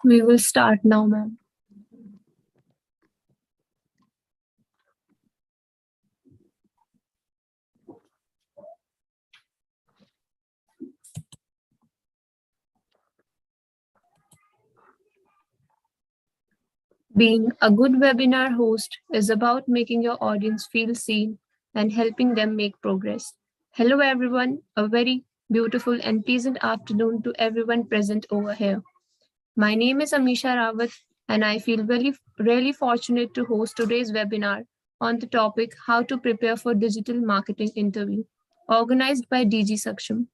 We will start now, ma'am. Being a good webinar host is about making your audience feel seen and helping them make progress. Hello, everyone. A very beautiful and pleasant afternoon to everyone present over here. My name is Amisha Rawat, and I feel really fortunate to host today's webinar on the topic How to Prepare for Digital Marketing Interview, organized by DIGISAKSHAM.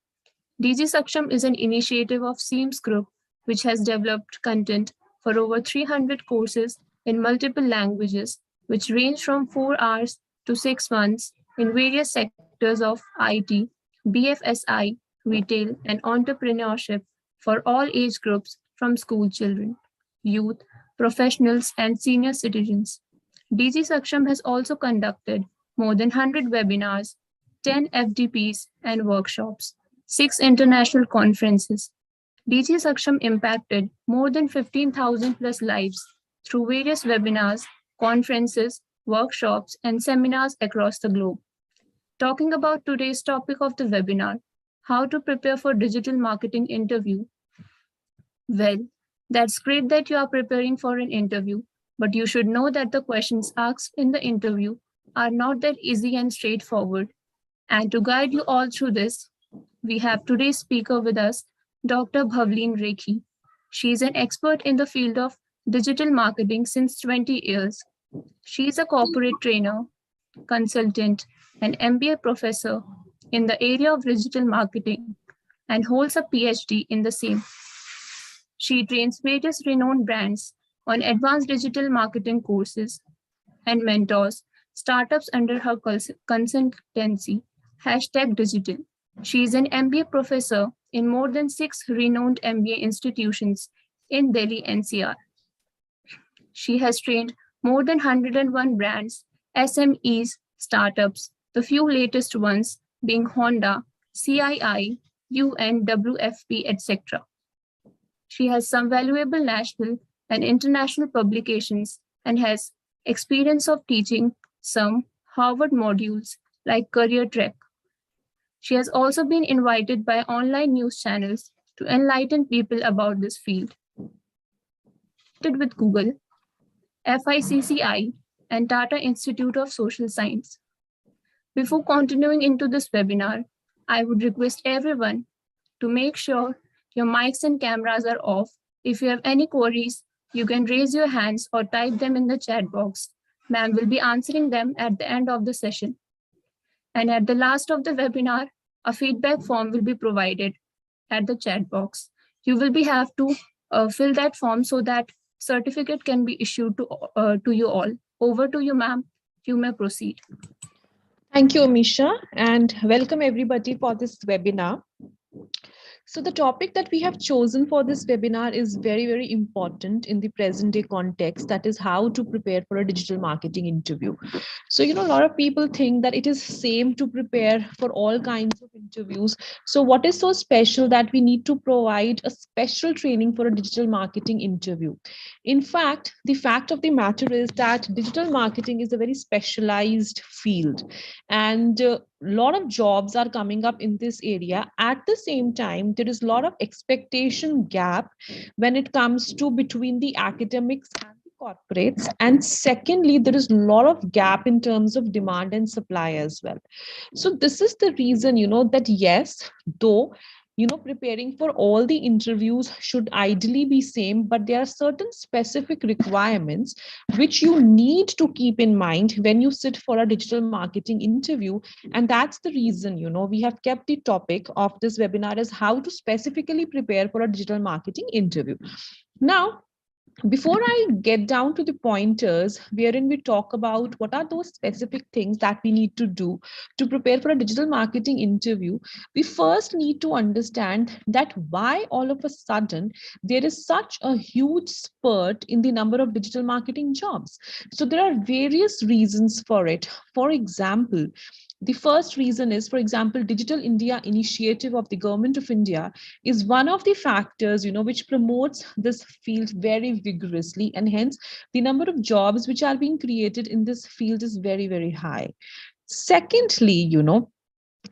DIGISAKSHAM is an initiative of SEAMS Group, which has developed content for over 300 courses in multiple languages, which range from 4 hours to 6 months in various sectors of IT, BFSI, retail, and entrepreneurship for all age groups from school children, youth, professionals, and senior citizens. DIGISAKSHAM has also conducted more than 100 webinars, 10 FDPs and workshops, 6 international conferences. DIGISAKSHAM impacted more than 15,000 plus lives through various webinars, conferences, workshops, and seminars across the globe. Talking about today's topic of the webinar, how to prepare for digital marketing interview. Well, that's great that you are preparing for an interview, but you should know that the questions asked in the interview are not that easy and straightforward. And to guide you all through this, we have today's speaker with us, Dr. Bhavleen Rekhi. She is an expert in the field of digital marketing since 20 years. She is a corporate trainer, consultant, and MBA professor in the area of digital marketing and holds a PhD in the same. She trains various renowned brands on advanced digital marketing courses and mentors startups under her consultancy, #digital. She is an MBA professor in more than 6 renowned MBA institutions in Delhi NCR. She has trained more than 101 brands, SMEs, startups, the few latest ones being Honda, CII, UN-WFP, etc. She has some valuable national and international publications and has experience of teaching some Harvard modules like Career Trek. She has also been invited by online news channels to enlighten people about this field. With Google, FICCI, and Tata Institute of Social Science. Before continuing into this webinar, I would request everyone to make sure your mics and cameras are off. If you have any queries, you can raise your hands or type them in the chat box. Ma'am will be answering them at the end of the session. And at the last of the webinar, a feedback form will be provided at the chat box. You will have to fill that form so that certificate can be issued to you all. Over to you, ma'am. You may proceed. Thank you, Amisha, and welcome everybody for this webinar. So the topic that we have chosen for this webinar is very, very important in the present day context. That is how to prepare for a digital marketing interview. So, a lot of people think that it is same to prepare for all kinds of interviews. So what is so special that we need to provide a special training for a digital marketing interview? In fact, the fact of the matter is that digital marketing is a very specialized field, and a lot of jobs are coming up in this area. At the same time, there is a lot of expectation gap when it comes to between the academics and the corporates. And secondly, there is a lot of gap in terms of demand and supply as well. So this is the reason, that yes, though preparing for all the interviews should ideally be same, but there are certain specific requirements which you need to keep in mind when you sit for a digital marketing interview. And that's the reason, we have kept the topic of this webinar as how to specifically prepare for a digital marketing interview. Now, before I get down to the pointers wherein we talk about what are those specific things that we need to do to prepare for a digital marketing interview, we first need to understand that why all of a sudden there is such a huge spurt in the number of digital marketing jobs. So there are various reasons for it. For example, the first reason is, for example, Digital India initiative of the Government of India is one of the factors, which promotes this field very vigorously, and hence the number of jobs which are being created in this field is very, very high. Secondly,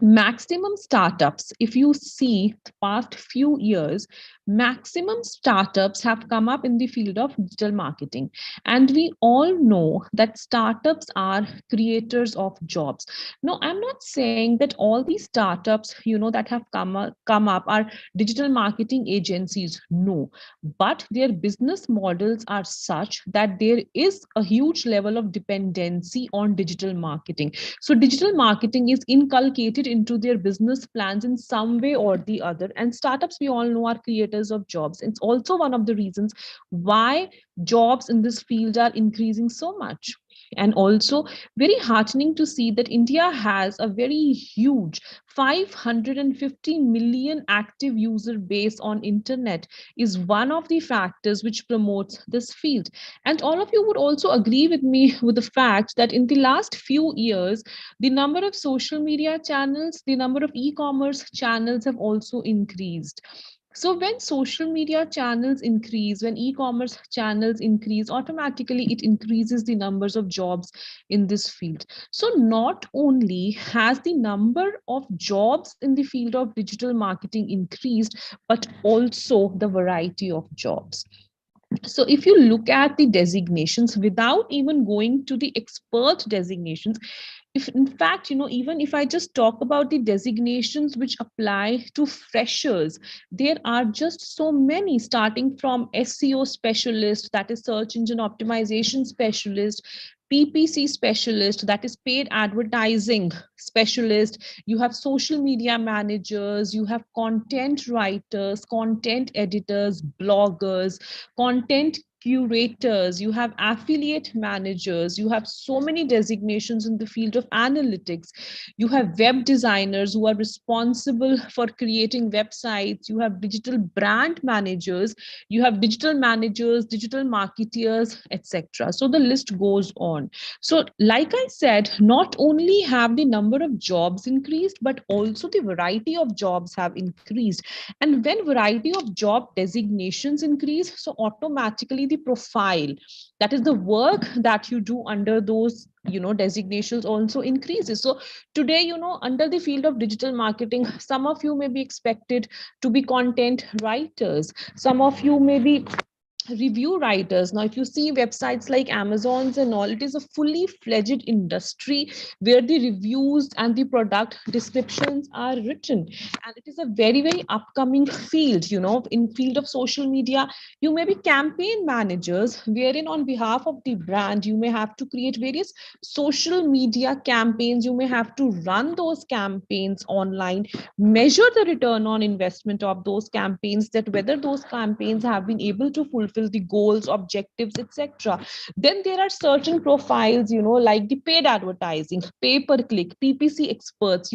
maximum startups, if you see the past few years, maximum startups have come up in the field of digital marketing, and we all know that startups are creators of jobs. No, I'm not saying that all these startups that have come up are digital marketing agencies. No, but their business models are such that there is a huge level of dependency on digital marketing. So digital marketing is inculcated into their business plans in some way or the other. And startups, we all know, are creators of jobs. It's also one of the reasons why jobs in this field are increasing so much. And also very heartening to see that India has a very huge 550 million active user base on internet is one of the factors which promotes this field. And all of you would also agree with me with the fact that in the last few years, the number of social media channels, the number of e-commerce channels have also increased. So when social media channels increase, when e-commerce channels increase, automatically it increases the numbers of jobs in this field. So not only has the number of jobs in the field of digital marketing increased, but also the variety of jobs. So if you look at the designations without even going to the expert designations, if in fact, even if I just talk about the designations which apply to freshers, there are just so many, starting from SEO specialist, that is search engine optimization specialist, PPC specialist, that is paid advertising specialist. You have social media managers, you have content writers, content editors, bloggers, content curators, you have affiliate managers, you have so many designations in the field of analytics. You have web designers who are responsible for creating websites, you have digital brand managers, you have digital managers, digital marketeers, etc. So the list goes on. So like I said, not only have the number of jobs increased, but also the variety of jobs have increased. And when variety of job designations increase, so automatically the profile, that is the work that you do under those designations, also increases. So today, under the field of digital marketing, some of you may be expected to be content writers, some of you may be review writers. Now if you see websites like Amazon's and all, it is a fully fledged industry where the reviews and the product descriptions are written, and it is a very, very upcoming field. In field of social media, you may be campaign managers, wherein on behalf of the brand you may have to create various social media campaigns, you may have to run those campaigns online, measure the return on investment of those campaigns, that whether those campaigns have been able to fulfill the goals, objectives, etc. Then there are certain profiles, like the paid advertising, pay per click, PPC experts,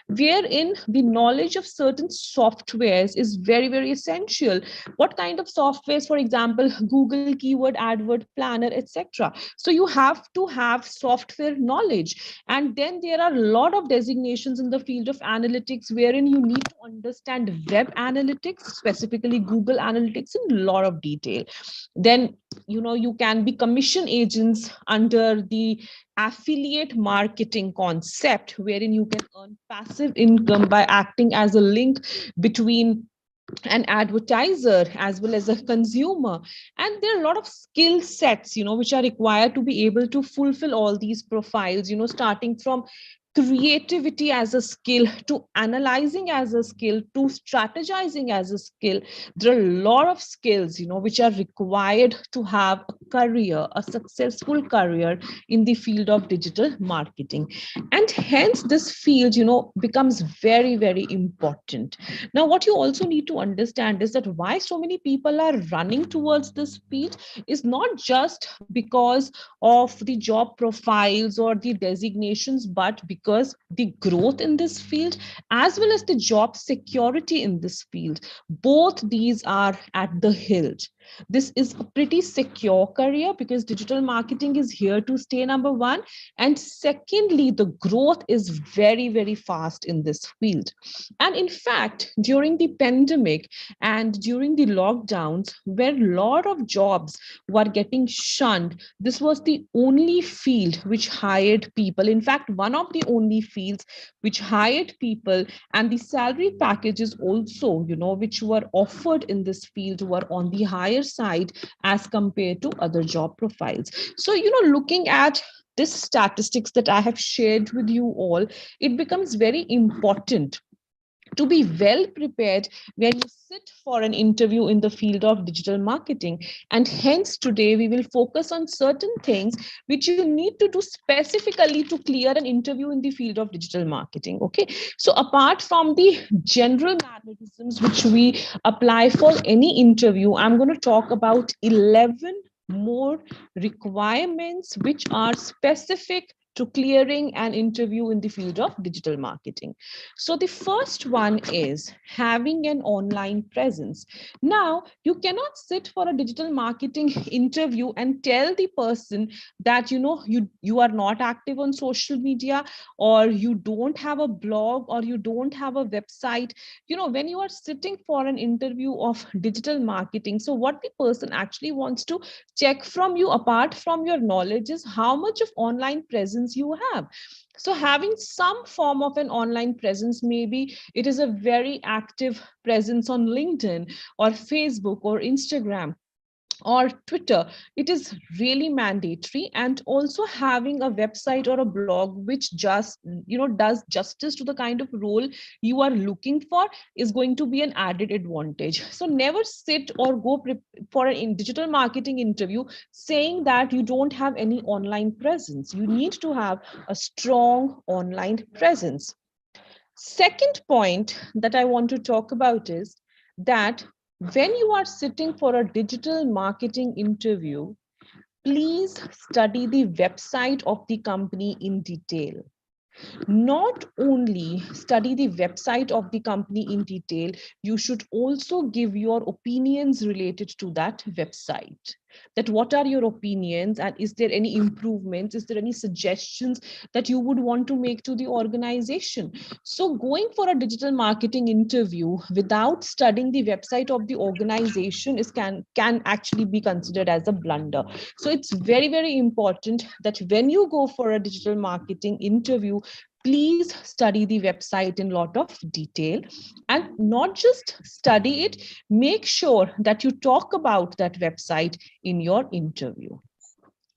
wherein the knowledge of certain softwares is very, very essential. What kind of softwares? For example, Google keyword advert planner, etc. So you have to have software knowledge. And then there are a lot of designations in the field of analytics, wherein you need to understand web analytics, specifically Google analytics, in a lot of detail. Then you can be commission agents under the affiliate marketing concept, wherein you can earn passive income by acting as a link between an advertiser as well as a consumer. And there are a lot of skill sets which are required to be able to fulfill all these profiles, starting from creativity as a skill, to analyzing as a skill, to strategizing as a skill. There are a lot of skills, which are required to have a career, a successful career in the field of digital marketing. And hence this field, becomes very, very important. Now, what you also need to understand is that why so many people are running towards this field is not just because of the job profiles or the designations, but because the growth in this field as well as the job security in this field, both these are at the hilt. This is a pretty secure career because digital marketing is here to stay, number one. And secondly, the growth is very, very fast in this field. And in fact, during the pandemic and during the lockdowns, where a lot of jobs were getting shunned, this was the only field which hired people. In fact, one of the only fields which hired people, and the salary packages also, which were offered in this field were on the higher side as compared to other job profiles. So, looking at this statistics that I have shared with you all, it becomes very important to be well prepared when you sit for an interview in the field of digital marketing. And hence today we will focus on certain things which you need to do specifically to clear an interview in the field of digital marketing. Okay, so apart from the general mannerisms which we apply for any interview, I'm going to talk about 11 more requirements which are specific to clearing an interview in the field of digital marketing. So the first one is having an online presence. Now, you cannot sit for a digital marketing interview and tell the person that you are not active on social media, or you don't have a blog, or you don't have a website. When you are sitting for an interview of digital marketing, so what the person actually wants to check from you apart from your knowledge is how much of online presence you have. So having some form of an online presence, maybe it is a very active presence on LinkedIn or Facebook or Instagram or Twitter, it is really mandatory. And also having a website or a blog which just does justice to the kind of role you are looking for is going to be an added advantage. So never sit or go for an digital marketing interview saying that you don't have any online presence. You need to have a strong online presence. Second point that I want to talk about is that when you are sitting for a digital marketing interview, please study the website of the company in detail. Not only study the website of the company in detail, you should also give your opinions related to that website. That what are your opinions, and is there any improvements, is there any suggestions that you would want to make to the organization? So going for a digital marketing interview without studying the website of the organization can actually be considered as a blunder. So it's very, very important that when you go for a digital marketing interview, please study the website in a lot of detail. And not just study it, make sure that you talk about that website in your interview.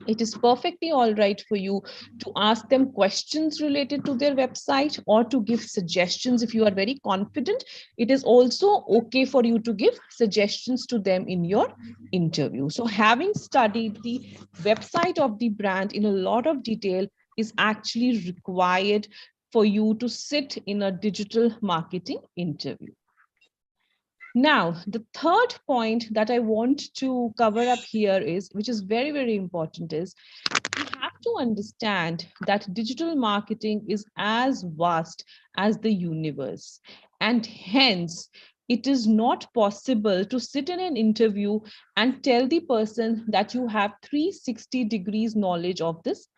It is perfectly all right for you to ask them questions related to their website or to give suggestions. If you are very confident, it is also okay for you to give suggestions to them in your interview. So having studied the website of the brand in a lot of detail is actually required for you to sit in a digital marketing interview. Now, the third point that I want to cover up here is, which is very, very important, is you have to understand that digital marketing is as vast as the universe. And hence, it is not possible to sit in an interview and tell the person that you have 360 degrees knowledge of this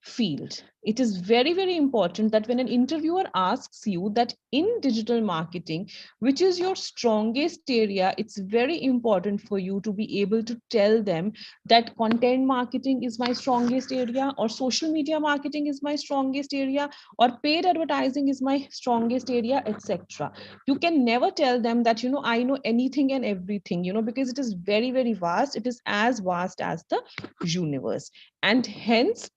field. It is very, very important that when an interviewer asks you that in digital marketing, which is your strongest area, it's very important for you to be able to tell them that content marketing is my strongest area, or social media marketing is my strongest area, or paid advertising is my strongest area, etc. You can never tell them that, I know anything and everything, because it is very, very vast. It is as vast as the universe. And hence,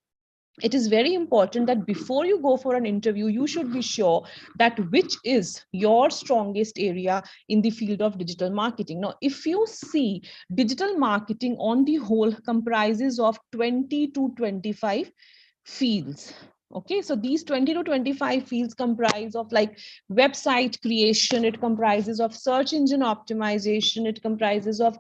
it is very important that before you go for an interview, you should be sure that which is your strongest area in the field of digital marketing. Now, if you see, digital marketing on the whole comprises of 20 to 25 fields. Okay, so these 20 to 25 fields comprise of like website creation, it comprises of search engine optimization, it comprises of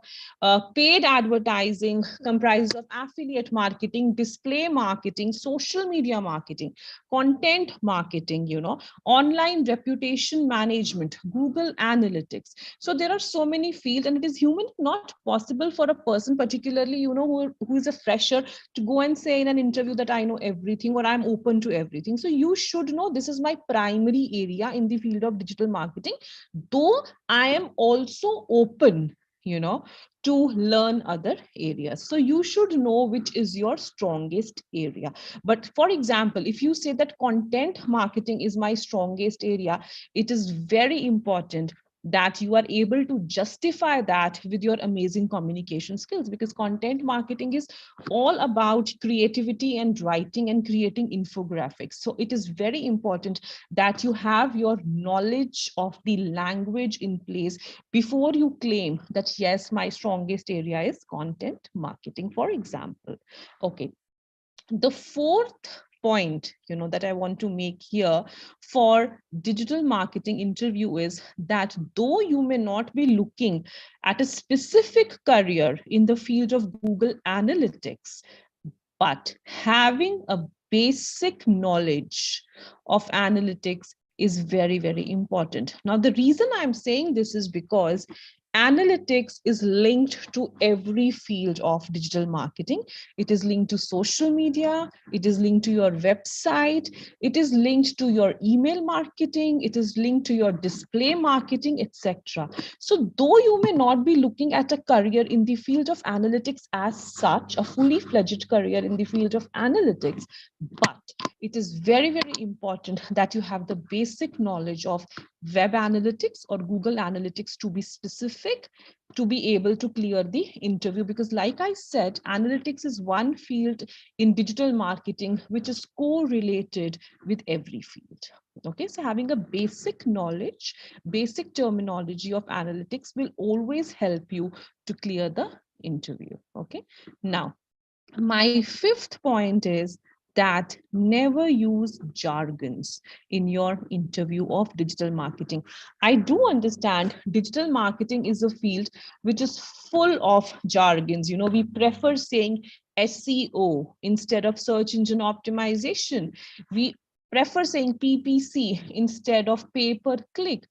paid advertising, comprises of affiliate marketing, display marketing, social media marketing, content marketing, online reputation management, Google Analytics. So there are so many fields, and it is human not possible for a person, particularly, who is a fresher, to go and say in an interview that I know everything or I'm open to everything. So you should know this is my primary area in the field of digital marketing, though I am also open, to learn other areas. So you should know which is your strongest area. But for example, if you say that content marketing is my strongest area, it is very important that you are able to justify that with your amazing communication skills, because content marketing is all about creativity and writing and creating infographics. So it is very important that you have your knowledge of the language in place before you claim that, yes, my strongest area is content marketing, for example. Okay. The fourth point, that I want to make here for digital marketing interview is that though you may not be looking at a specific career in the field of Google Analytics, but having a basic knowledge of analytics is very, very important. Now, the reason I'm saying this is because analytics is linked to every field of digital marketing. It is linked to social media, it is linked to your website, it is linked to your email marketing, it is linked to your display marketing, etc. So though you may not be looking at a career in the field of analytics as such, a fully fledged career in the field of analytics, but it is very, very important that you have the basic knowledge of web analytics or Google Analytics, to be specific, to be able to clear the interview. Because like I said, analytics is one field in digital marketing which is correlated with every field. Okay, so having a basic knowledge, basic terminology of analytics will always help you to clear the interview. Okay, now my fifth point is that never use jargons in your interview of digital marketing. I do understand digital marketing is a field which is full of jargons. We prefer saying SEO instead of search engine optimization. We prefer saying PPC instead of pay per click.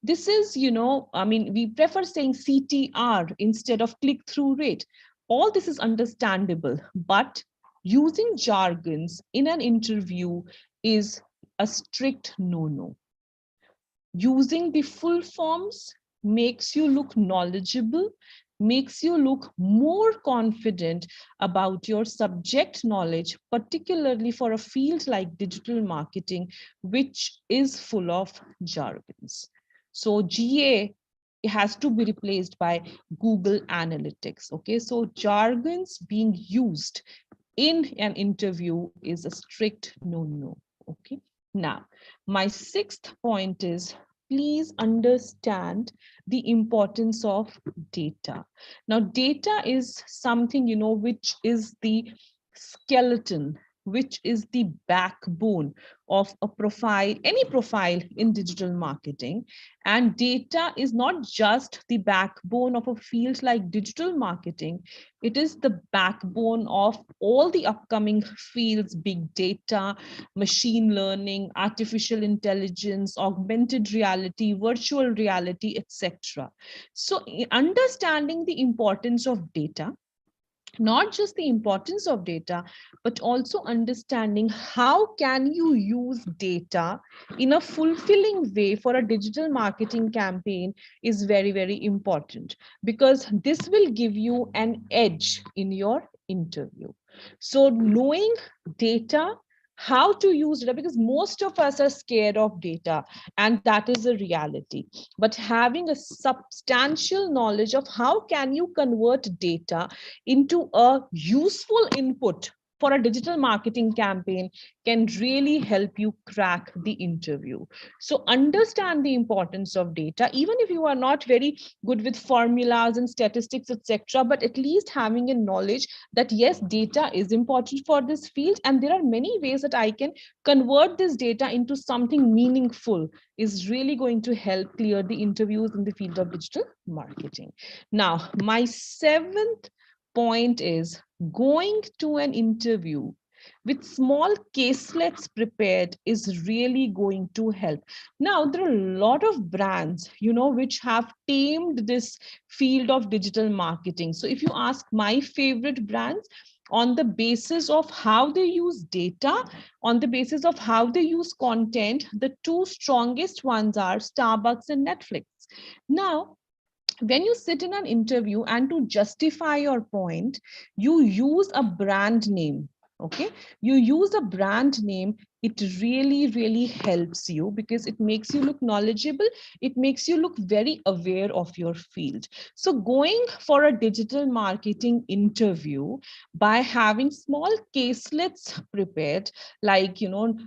This is, we prefer saying CTR instead of click through rate. All this is understandable, but using jargons in an interview is a strict no-no. Using the full forms makes you look knowledgeable, makes you look more confident about your subject knowledge, particularly for a field like digital marketing, which is full of jargons. So GA has to be replaced by Google Analytics. Okay, so jargons being used in an interview is a strict no-no. Okay, now my sixth point is, please understand the importance of data. Now, data is something, which is the skeleton, which is the backbone of a profile, any profile in digital marketing. And data is not just the backbone of a field like digital marketing, it is the backbone of all the upcoming fields: big data, machine learning, artificial intelligence, augmented reality, virtual reality, etc. So understanding the importance of data, not just the importance of data, but also understanding how can you use data in a fulfilling way for a digital marketing campaign is very, very important, because this will give you an edge in your interview. So knowing data, how to use data, because most of us are scared of data, and that is a reality. But having a substantial knowledge of how can you convert data into a useful input for a digital marketing campaign can really help you crack the interview. So understand the importance of data, even if you are not very good with formulas and statistics, etc., but at least having a knowledge that yes, data is important for this field, and there are many ways that I can convert this data into something meaningful is really going to help clear the interviews in the field of digital marketing. Now, my seventh point is going to an interview with small caselets prepared is really going to help. Now, there are a lot of brands, which have tamed this field of digital marketing. So if you ask my favorite brands, on the basis of how they use data, on the basis of how they use content, the two strongest ones are Starbucks and Netflix. Now, when you sit in an interview and to justify your point, you use a brand name. Okay, you use a brand name. It really helps you because it makes you look knowledgeable. It makes you look very aware of your field. So going for a digital marketing interview by having small caselets prepared, like,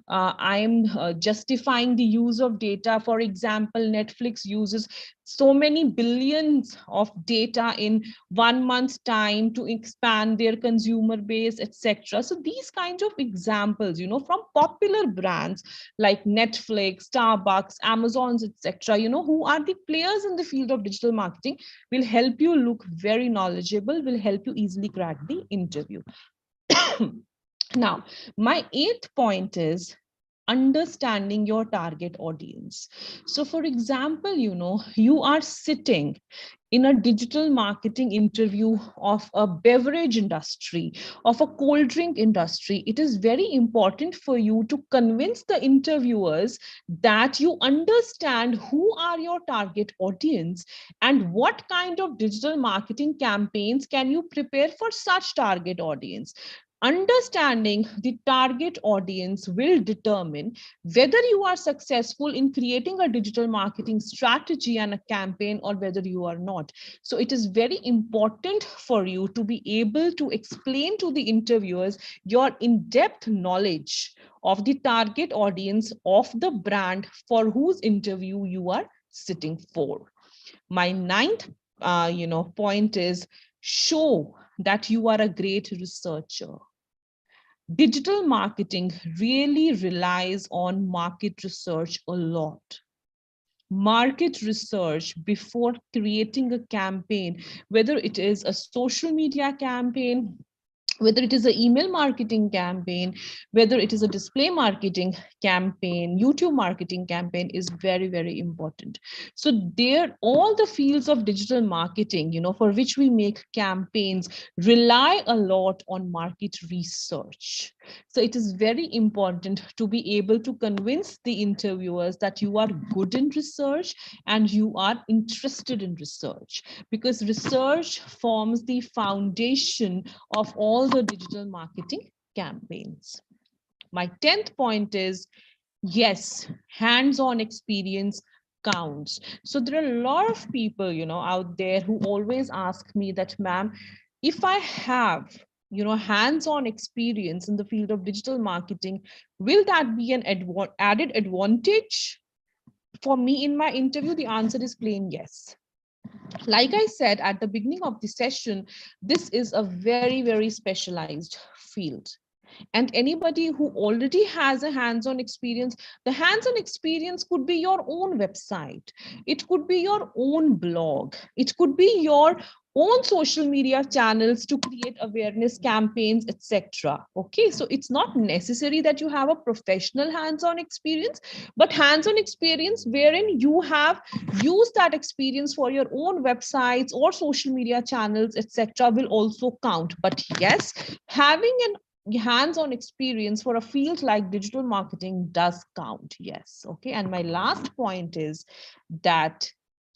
I'm justifying the use of data. For example, Netflix uses so many billions of data in 1 month's time to expand their consumer base, etc. So these kinds of examples, from popular brands like Netflix, Starbucks, Amazons, etc., who are the players in the field of digital marketing, will help you look very knowledgeable, will help you easily crack the interview. Now, my eighth point is understanding your target audience. So for example, you are sitting in a digital marketing interview of a beverage industry, of a cold drink industry. It is very important for you to convince the interviewers that you understand who are your target audience and what kind of digital marketing campaigns can you prepare for such target audience. Understanding the target audience will determine whether you are successful in creating a digital marketing strategy and a campaign or whether you are not. So it is very important for you to be able to explain to the interviewers your in-depth knowledge of the target audience of the brand for whose interview you are sitting for. My ninth point is show that you are a great researcher. Digital marketing really relies on market research a lot. Market research before creating a campaign, whether it is a social media campaign, whether it is an email marketing campaign, whether it is a display marketing campaign, YouTube marketing campaign, is very important. So there, all the fields of digital marketing, for which we make campaigns, rely a lot on market research. So it is very important to be able to convince the interviewers that you are good in research and you are interested in research, because research forms the foundation of all the digital marketing campaigns. My 10th point is, yes, hands-on experience counts. So there are a lot of people, out there who always ask me that, ma'am, if I have, hands-on experience in the field of digital marketing, will that be an added advantage for me in my interview? The answer is plain yes. Like I said at the beginning of the session, this is a very specialized field. And anybody who already has a hands-on experience, the hands-on experience could be your own website. It could be your own blog. It could be your own social media channels to create awareness campaigns, etc. Okay, so it's not necessary that you have a professional hands-on experience, but hands-on experience wherein you have used that experience for your own websites or social media channels, etc., will also count. But yes, having an hands-on experience for a field like digital marketing does count. Yes. Okay. And my last point is that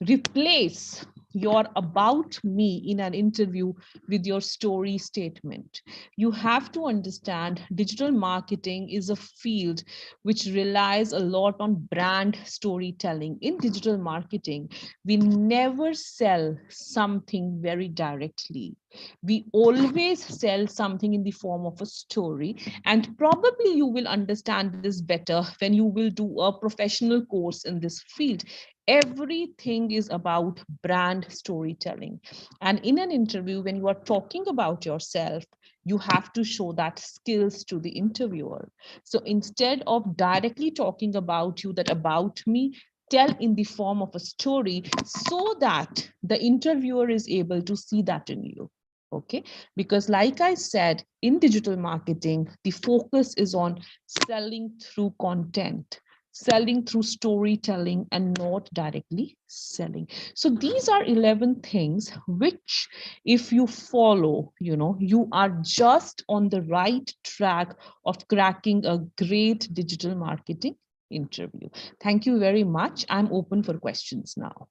replace your about me in an interview with your story statement. You have to understand digital marketing is a field which relies a lot on brand storytelling. In digital marketing, we never sell something very directly. We always sell something in the form of a story, and probably you will understand this better when you will do a professional course in this field. Everything is about brand storytelling. And in an interview, when you are talking about yourself, you have to show that skills to the interviewer. So instead of directly talking about you, that about me, tell in the form of a story so that the interviewer is able to see that in you. Okay, because like I said, in digital marketing, the focus is on selling through content, selling through storytelling, and not directly selling. So these are 11 things which, if you follow, you are just on the right track of cracking a great digital marketing interview. Thank you very much. I'm open for questions now.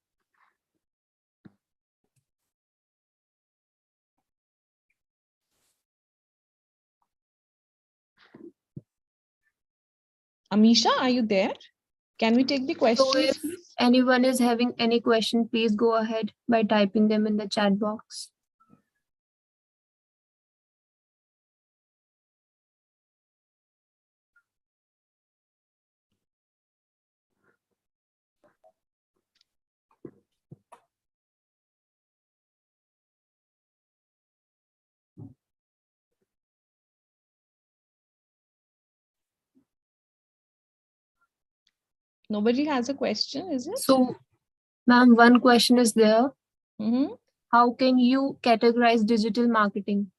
Amisha, are you there? Can we take the So questions, if please? anyone is having any question, please go ahead by typing them in the chat box. Nobody has a question, is it? So, ma'am, one question is there. Mm-hmm. How can you categorize digital marketing?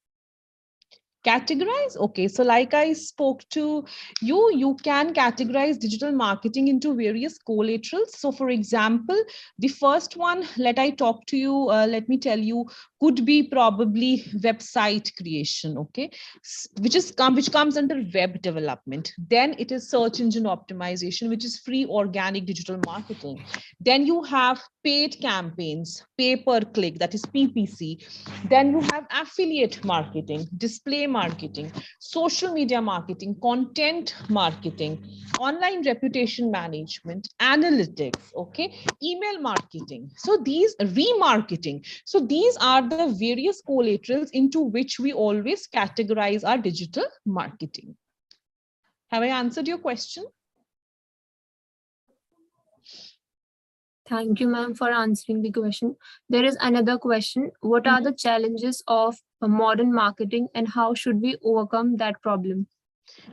Categorize? Okay, so like I spoke to you, you can categorize digital marketing into various collaterals. So for example, the first one, let me tell you, could be probably website creation, okay, which comes under web development. Then it is search engine optimization, which is free organic digital marketing. Then you have paid campaigns, pay per click, that is PPC. Then you have affiliate marketing, display marketing, social media marketing, content marketing, online reputation management, analytics, okay, email marketing. So these remarketing. So these are the various collaterals into which we always categorize our digital marketing. Have I answered your question? Thank you, ma'am, for answering the question. There is another question. What are the challenges of modern marketing and how should we overcome that problem?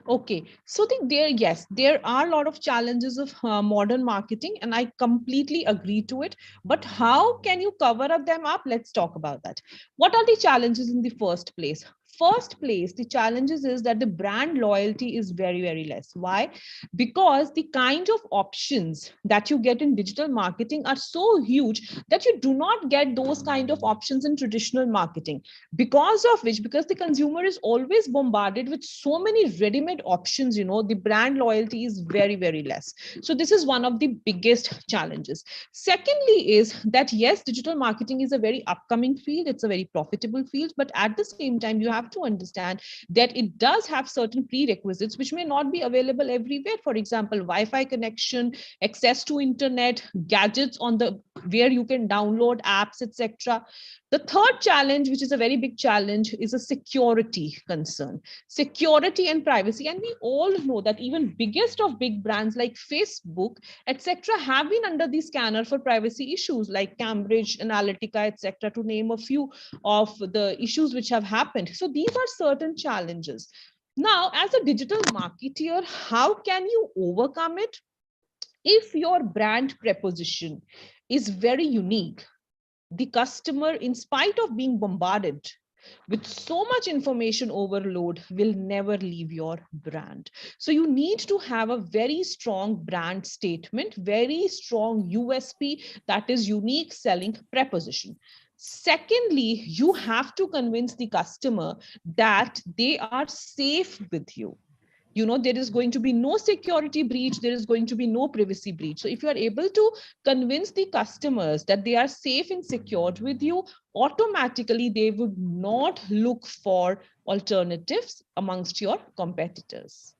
Okay, so there are a lot of challenges of modern marketing, and I completely agree to it. But how can you cover up them up? Let's talk about that. What are the challenges in the first place? First place, the challenges is that the brand loyalty is very, very less. Why? Because the kind of options that you get in digital marketing are so huge that you do not get those kind of options in traditional marketing. Because of which, because the consumer is always bombarded with so many ready-made options, the brand loyalty is very, very less. So this is one of the biggest challenges. Secondly is that yes, digital marketing is a very upcoming field, it's a very profitable field, but at the same time you have to understand that it does have certain prerequisites which may not be available everywhere. For example, Wi-Fi connection, access to internet, gadgets on the where you can download apps, etc. The third challenge, which is a very big challenge, is a security concern, security and privacy. And we all know that even biggest of big brands like Facebook, etc., have been under the scanner for privacy issues like Cambridge Analytica, etc., to name a few of the issues which have happened. So these are certain challenges. Now, as a digital marketer, how can you overcome it? If your brand proposition is very unique, the customer, in spite of being bombarded with so much information overload, will never leave your brand. So you need to have a very strong brand statement, very strong USP, that is unique selling proposition. Secondly, you have to convince the customer that they are safe with you. There is going to be no security breach, there is going to be no privacy breach. So if you are able to convince the customers that they are safe and secured with you, automatically they would not look for alternatives amongst your competitors.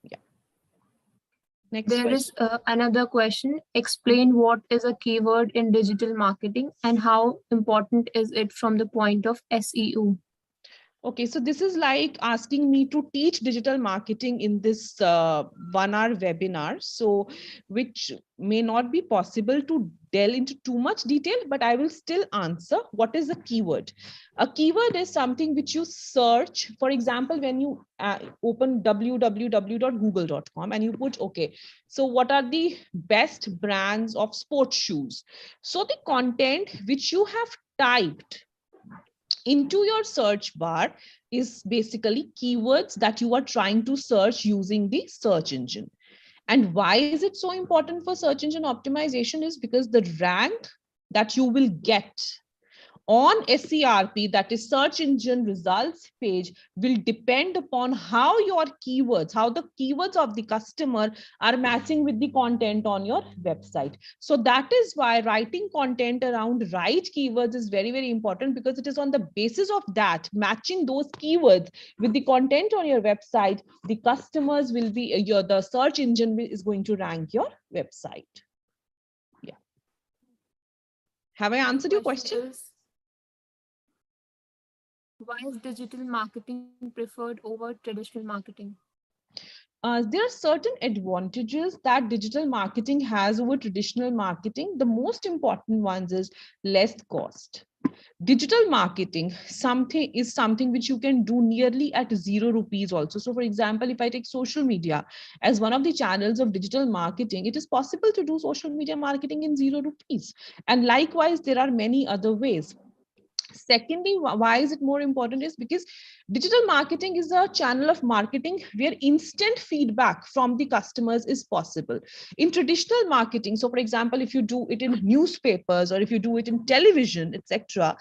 Yeah. Next There is question. another question. Explain what is a keyword in digital marketing and how important is it from the point of SEO? Okay, so this is like asking me to teach digital marketing in this 1 hour webinar, so which may not be possible to delve into too much detail, but I will still answer. What is a keyword? A keyword is something which you search. For example, when you open www.google.com and you put, okay, so what are the best brands of sports shoes? So the content which you have typed into your search bar is basically keywords that you are trying to search using the search engine. And why is it so important for search engine optimization? Is because the rank that you will get on SERP, that is search engine results page, will depend upon how your keywords, how the keywords of the customer are matching with the content on your website. So that is why writing content around right keywords is very, very important, because it is on the basis of that, matching those keywords with the content on your website, the customers will be the search engine is going to rank your website. Yeah. Have I The answered your question question? is, why is digital marketing preferred over traditional marketing? There are certain advantages that digital marketing has over traditional marketing. The most important ones is less cost. Digital marketing something which you can do nearly at 0 rupees also. So for example, if I take social media as one of the channels of digital marketing, it is possible to do social media marketing in 0 rupees. And likewise, there are many other ways. Secondly, why is it more important is because digital marketing is a channel of marketing where instant feedback from the customers is possible. In traditional marketing, so for example, if you do it in newspapers or if you do it in television, etc.,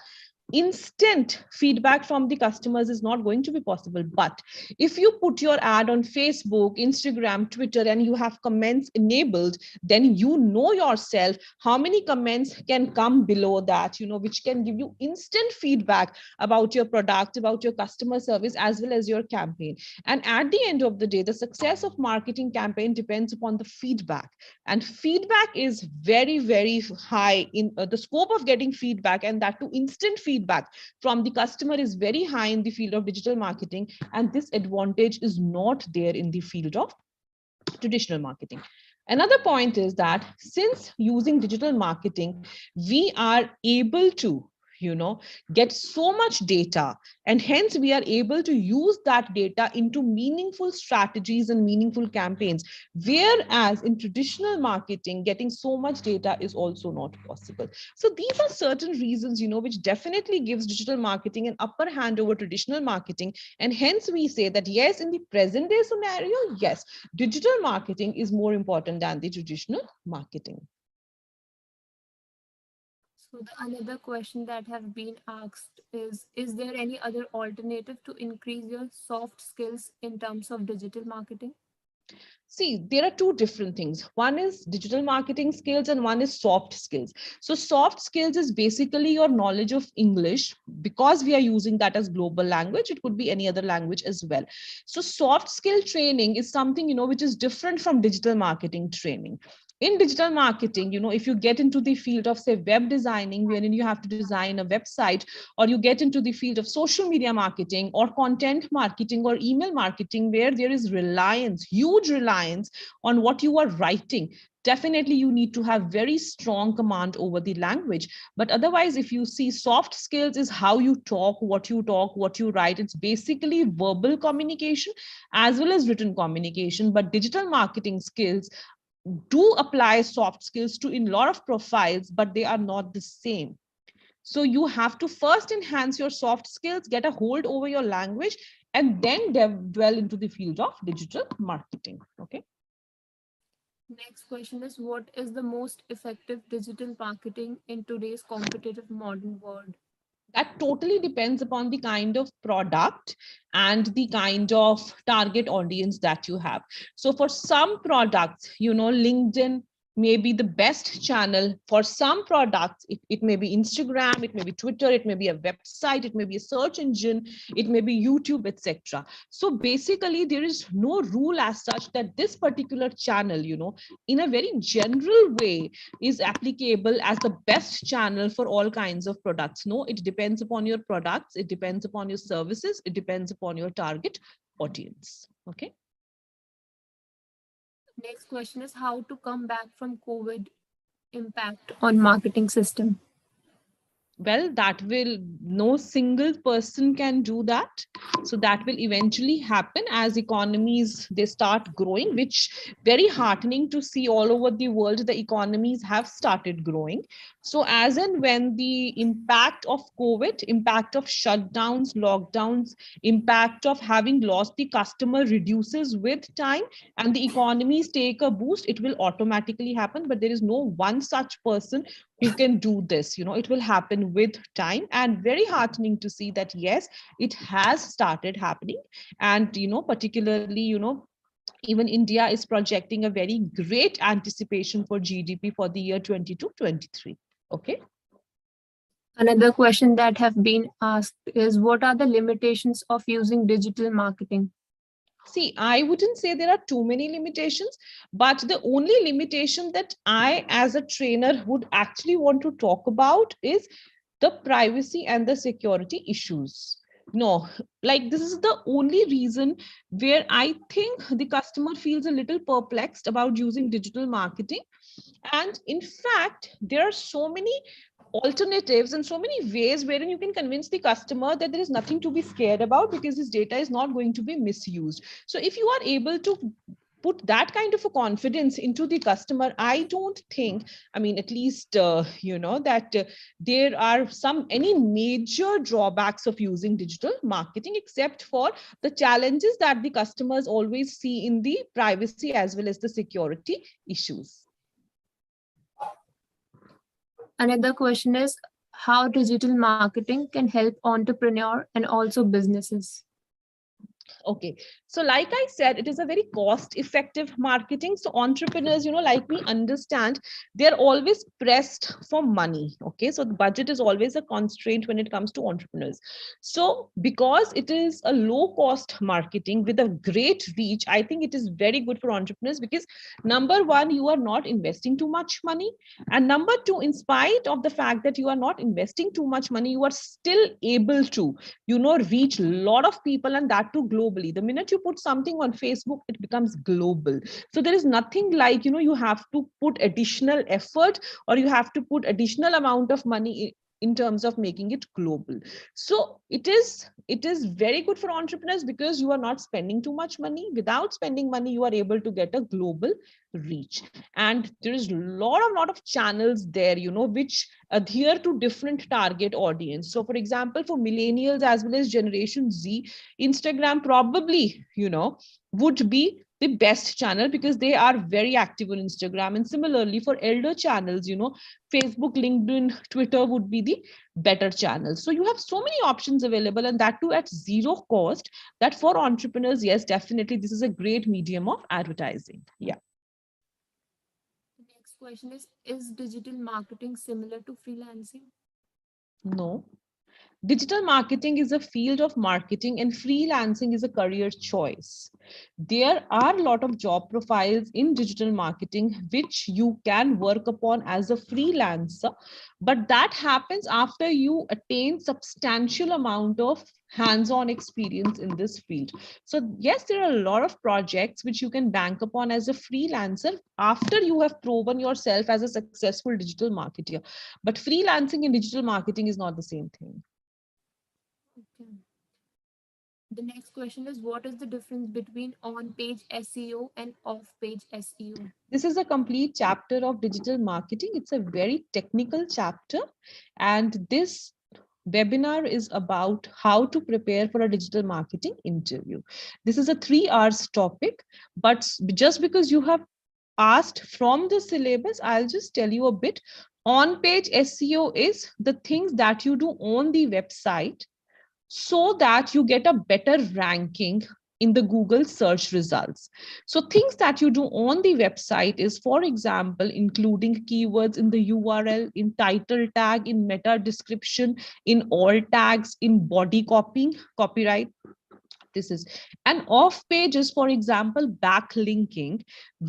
instant feedback from the customers is not going to be possible. But if you put your ad on Facebook, Instagram, Twitter, and you have comments enabled, then you know yourself how many comments can come below that, which can give you instant feedback about your product, about your customer service, as well as your campaign. And at the end of the day, the success of marketing campaign depends upon the feedback. And feedback is very, very high in the scope of getting feedback, and that to instant feedback from the customer is very high in the field of digital marketing. And this advantage is not there in the field of traditional marketing. Another point is that since using digital marketing, we are able to get so much data, and hence we are able to use that data into meaningful strategies and meaningful campaigns, whereas in traditional marketing getting so much data is also not possible. So these are certain reasons which definitely gives digital marketing an upper hand over traditional marketing. And hence we say that yes, in the present day scenario, yes, digital marketing is more important than the traditional marketing. So the another question that have been asked is there any other alternative to increase your soft skills in terms of digital marketing? See, there are two different things. One is digital marketing skills and one is soft skills. So soft skills is basically your knowledge of English, because we are using that as global language. It could be any other language as well. So soft skill training is something, which is different from digital marketing training. In digital marketing, if you get into the field of, say, web designing, wherein you have to design a website, or you get into the field of social media marketing or content marketing or email marketing, where there is reliance, huge reliance on what you are writing, definitely you need to have very strong command over the language. But otherwise, if you see, soft skills is how you talk, what you write. It's basically verbal communication as well as written communication. But digital marketing skills do apply soft skills to in a lot of profiles, but they are not the same. So you have to first enhance your soft skills, get a hold over your language, and then dwell into the field of digital marketing. Okay. Next question is, what is the most effective digital marketing in today's competitive modern world? That totally depends upon the kind of product and the kind of target audience that you have. So for some products, LinkedIn may be the best channel. For some products, it may be Instagram, it may be Twitter, it may be a website, it may be a search engine, it may be YouTube, etc. So basically, there is no rule as such that this particular channel, in a very general way, is applicable as the best channel for all kinds of products. No, it depends upon your products, it depends upon your services, it depends upon your target audience. Okay. Next question is how to come back from COVID impact on marketing system. Well, that will, no single person can do that. So that will eventually happen as economies, they start growing, which very heartening to see all over the world, the economies have started growing. So as and when the impact of COVID, impact of shutdowns, lockdowns, impact of having lost the customer reduces with time and the economies take a boost, it will automatically happen. But there is no one such person who can do this. It will happen with time, and very heartening to see that yes, it has started happening. And particularly, even India is projecting a very great anticipation for GDP for the year 22-23. Okay. Another question that have been asked is what are the limitations of using digital marketing? See, I wouldn't say there are too many limitations, but the only limitation that I, as a trainer, would actually want to talk about is the privacy and the security issues. No, like this is the only reason where I think the customer feels a little perplexed about using digital marketing. And in fact, there are so many alternatives and so many ways wherein you can convince the customer that there is nothing to be scared about because this data is not going to be misused. So if you are able to put that kind of a confidence into the customer, I don't think, I mean, at least that there are any major drawbacks of using digital marketing, except for the challenges that the customers always see in the privacy as well as the security issues. Another question is how digital marketing can help entrepreneur and also businesses. Okay, so like I said, it is a very cost effective marketing. So entrepreneurs, like we understand, they're always pressed for money. Okay, so the budget is always a constraint when it comes to entrepreneurs. So because it is a low cost marketing with a great reach, I think it is very good for entrepreneurs because number one, you are not investing too much money, and number two, in spite of the fact that you are not investing too much money, you are still able to reach a lot of people, and that too globally. The minute you put something on Facebook, it becomes global. So there is nothing like you have to put additional effort or you have to put additional amount of money in terms of making it global. So it is very good for entrepreneurs because you are not spending too much money. Without spending money, you are able to get a global reach, and there is a lot of channels there which adhere to different target audience. So for example, for millennials as well as generation Z, Instagram probably would be the best channel because they are very active on Instagram. And similarly for elder channels, Facebook, LinkedIn, Twitter would be the better channels. So you have so many options available, and that too at zero cost, that for entrepreneurs, yes, definitely this is a great medium of advertising. Yeah. The next question is digital marketing similar to freelancing? No. Digital marketing is a field of marketing and freelancing is a career choice. There are a lot of job profiles in digital marketing which you can work upon as a freelancer, but that happens after you attain substantial amount of hands-on experience in this field. So yes, there are a lot of projects which you can bank upon as a freelancer after you have proven yourself as a successful digital marketer. But freelancing and digital marketing is not the same thing. Okay. The next question is what is the difference between on-page SEO and off-page SEO? This is a complete chapter of digital marketing. It's a very technical chapter, and this webinar is about how to prepare for a digital marketing interview. This is a 3 hours topic, but just because you have asked from the syllabus, I'll just tell you a bit On-page SEO is the things that you do on the website so that you get a better ranking in the Google search results. So things that you do on the website is, for example, including keywords in the URL, in title tag, in meta description, in alt tags, in body copying, copyright. This is an off page is, for example, backlinking,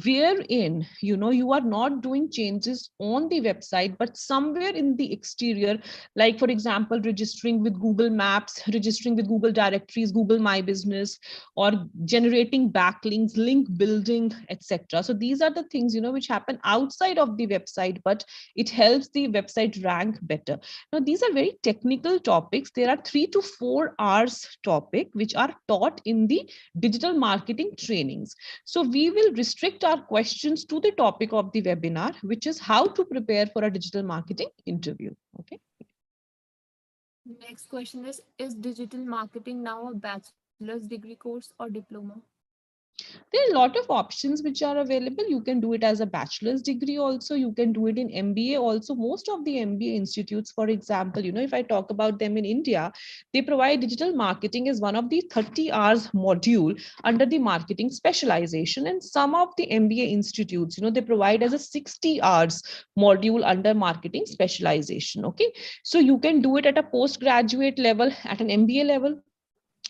wherein you are not doing changes on the website but somewhere in the exterior, like for example registering with Google Maps, registering with Google Directories, Google My Business, or generating backlinks, link building, etc. So these are the things which happen outside of the website, but it helps the website rank better. Now these are very technical topics. There are 3 to 4 hours topic which are taught in the digital marketing trainings. So we will restrict our questions to the topic of the webinar, which is how to prepare for a digital marketing interview. Okay. Next question is digital marketing now a bachelor's degree course or diploma? There are a lot of options which are available. You can do it as a bachelor's degree also. You can do it in MBA also. Most of the MBA institutes, for example, if I talk about them in India, they provide digital marketing as one of the 30 hours module under the marketing specialization. And some of the MBA institutes, they provide as a 60 hours module under marketing specialization. Okay. So you can do it at a postgraduate level, at an MBA level.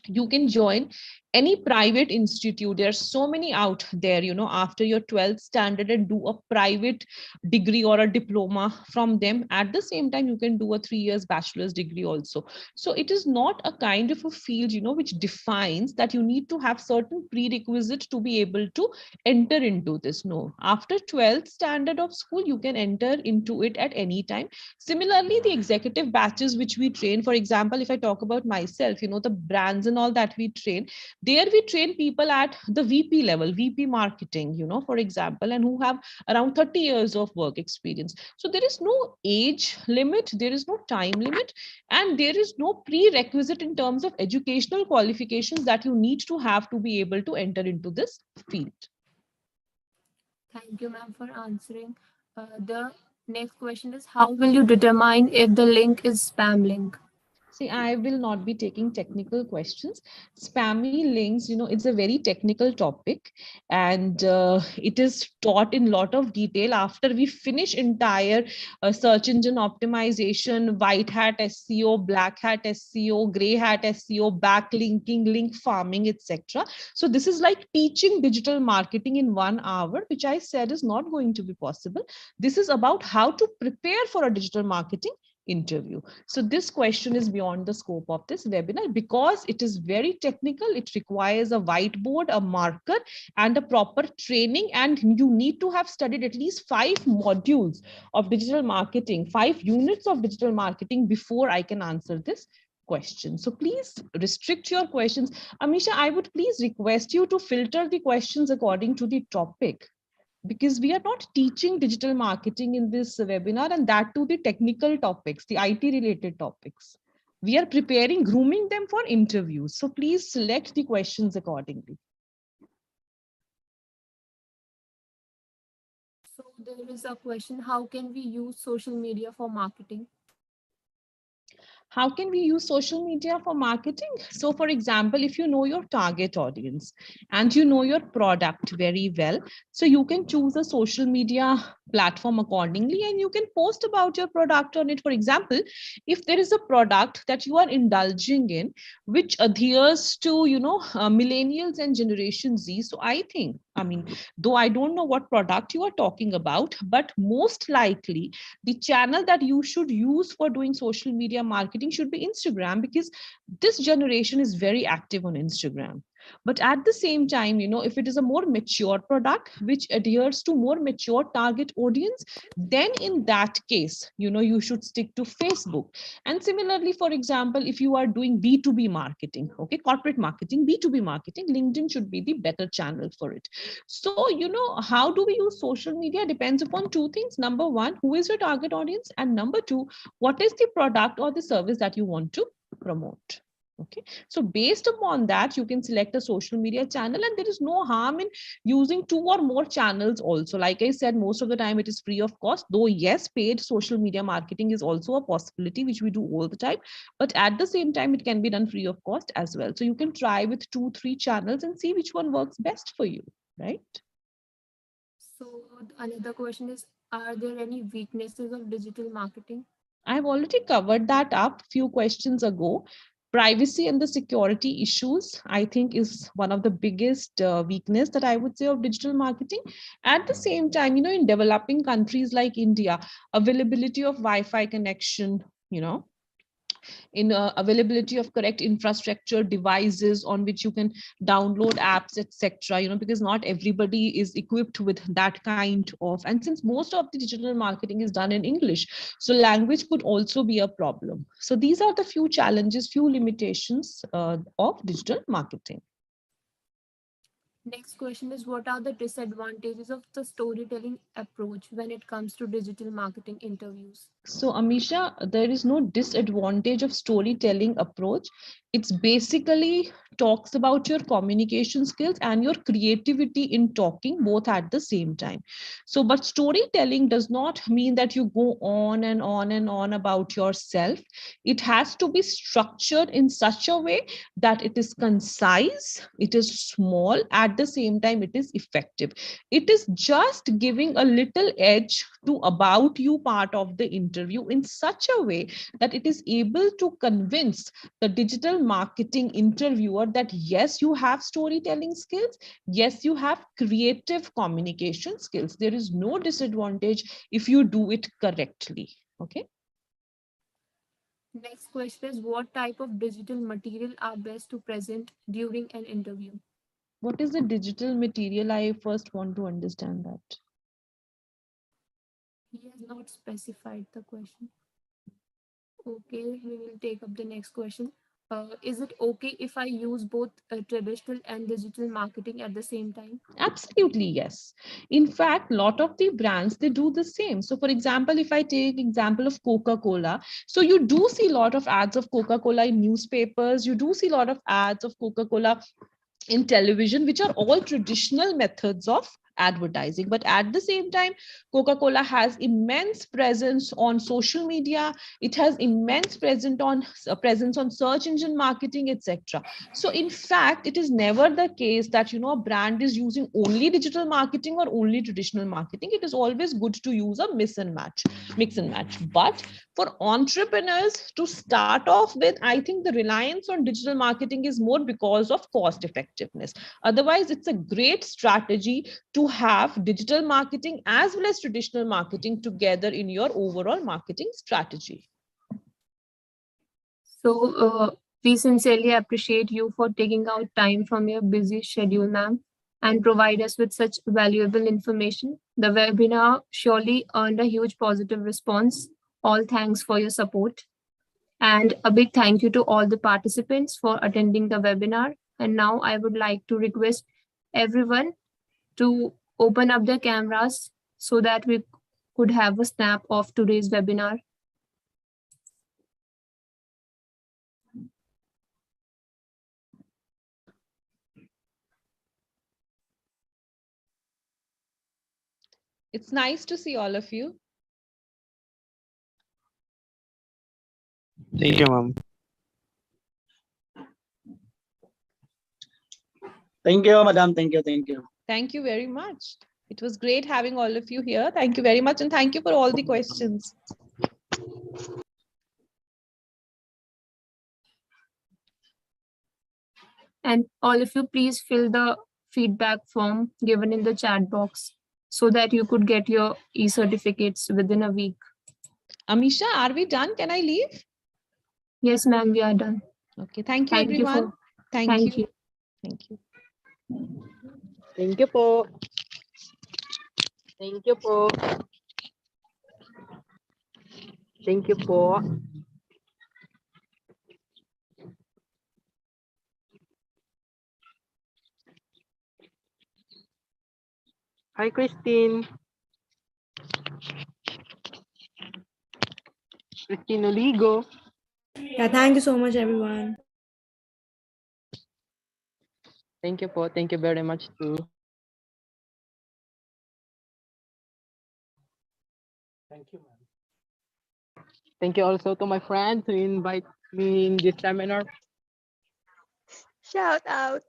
You can join any private institute. There are so many out there, after your 12th standard, and do a private degree or a diploma from them. At the same time, you can do a 3 years bachelor's degree also. So it is not a kind of a field, which defines that you need to have certain prerequisite to be able to enter into this. No, after 12th standard of school, you can enter into it at any time. Similarly, the executive batches which we train, for example, if I talk about myself, the brands and all that we train, there we train people at the VP level, VP marketing, for example, and who have around 30 years of work experience. So there is no age limit, there is no time limit, and there is no prerequisite in terms of educational qualifications that you need to have to be able to enter into this field. Thank you, ma'am, for answering. The next question is, how will you determine if the link is spam link? See, I will not be taking technical questions. Spammy links, it's a very technical topic, and it is taught in lot of detail after we finish entire search engine optimization, white hat SEO, black hat SEO, gray hat SEO, backlinking, link farming, etc. So this is like teaching digital marketing in 1 hour, which I said is not going to be possible. This is about how to prepare for a digital marketing interview. So this question is beyond the scope of this webinar because it is very technical. It requires a whiteboard, a marker, and a proper training. And you need to have studied at least 5 modules of digital marketing, 5 units of digital marketing before I can answer this question. So please restrict your questions. Amisha, I would please request you to filter the questions according to the topic, because we are not teaching digital marketing in this webinar, and that to the technical topics, the IT related topics. We are preparing, grooming them for interviews. So please select the questions accordingly. So there is a question, how can we use social media for marketing? How can we use social media for marketing? So for example, if you know your target audience and you know your product very well, so you can choose a social media platform accordingly and you can post about your product on it. For example, if there is a product that you are indulging in which adheres to millennials and generation Z, so I think, though I don't know what product you are talking about, but most likely the channel that you should use for doing social media marketing should be Instagram, because this generation is very active on Instagram. But at the same time, if it is a more mature product which adheres to more mature target audience, then in that case, you should stick to Facebook. And similarly, for example, if you are doing B2B marketing, okay, corporate marketing, B2B marketing, LinkedIn should be the better channel for it. So, how do we use social media depends upon 2 things. Number 1, who is your target audience? And number 2, what is the product or the service that you want to promote? Okay, so based upon that, you can select a social media channel, and there is no harm in using 2 or more channels also. Like I said, most of the time it is free of cost, though yes, paid social media marketing is also a possibility, which we do all the time, but at the same time it can be done free of cost as well. So you can try with 2-3 channels and see which one works best for you, right? So another question is, are there any weaknesses of digital marketing? I've already covered that up a few questions ago. Privacy and the security issues, I think, is one of the biggest weakness that I would say of digital marketing. At the same time, in developing countries like India, availability of Wi-Fi connection, in availability of correct infrastructure, devices on which you can download apps, etc., because not everybody is equipped with that kind of, and since most of the digital marketing is done in English, so language could also be a problem. So these are the few challenges, few limitations of digital marketing. Next question is, what are the disadvantages of the storytelling approach when it comes to digital marketing interviews? So, Amisha, there is no disadvantage of storytelling approach. It's basically talks about your communication skills and your creativity in talking both at the same time. So, but storytelling does not mean that you go on and on and on about yourself. It has to be structured in such a way that it is concise, it is small, at the same time, it is effective. It is just giving a little edge to about you part of the interview in such a way that it is able to convince the digital marketing interviewer that yes, you have storytelling skills, yes, you have creative communication skills. There is no disadvantage if you do it correctly. Okay. Next question is, what type of digital material are best to present during an interview? What is the digital material? I first want to understand that. He has not specified the question. Okay, we will take up the next question. Is it okay if I use both traditional and digital marketing at the same time? Absolutely, yes. In fact, a lot of the brands, they do the same. So for example, if I take example of Coca-Cola, so you do see a lot of ads of Coca-Cola in newspapers, you do see a lot of ads of Coca-Cola in television, which are all traditional methods of advertising. But at the same time, Coca-Cola has immense presence on social media, it has immense presence on search engine marketing, etc. So in fact, it is never the case that a brand is using only digital marketing or only traditional marketing. It is always good to use a mix and match. But for entrepreneurs to start off with, I think the reliance on digital marketing is more because of cost effectiveness. Otherwise, it's a great strategy to have digital marketing as well as traditional marketing together in your overall marketing strategy. So, we sincerely appreciate you for taking out time from your busy schedule, ma'am, and provide us with such valuable information. The webinar surely earned a huge positive response. All thanks for your support. And a big thank you to all the participants for attending the webinar. And now I would like to request everyone to open up their cameras so that we could have a snap of today's webinar. It's nice to see all of you. Thank you, ma'am. Thank you, madam. Thank you. Thank you. Thank you very much. It was great having all of you here. Thank you very much. And thank you for all the questions. And all of you, please fill the feedback form given in the chat box so that you could get your e-certificates within a week. Amisha, are we done? Can I leave? Yes, ma'am, we are done. Okay. Thank you, everyone. Thank you. Thank you. Thank you po. Thank you po. Thank you po. Hi, Christine. Christine Oligo. Yeah, thank you so much, everyone. Thank you po. Thank you very much too. Thank you, ma'am. Thank you also to my friends who invite me in this seminar. Shout out.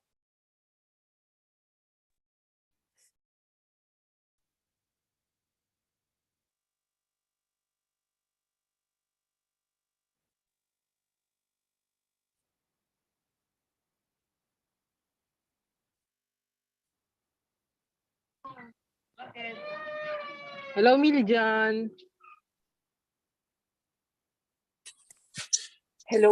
Hello, Miljan. Hello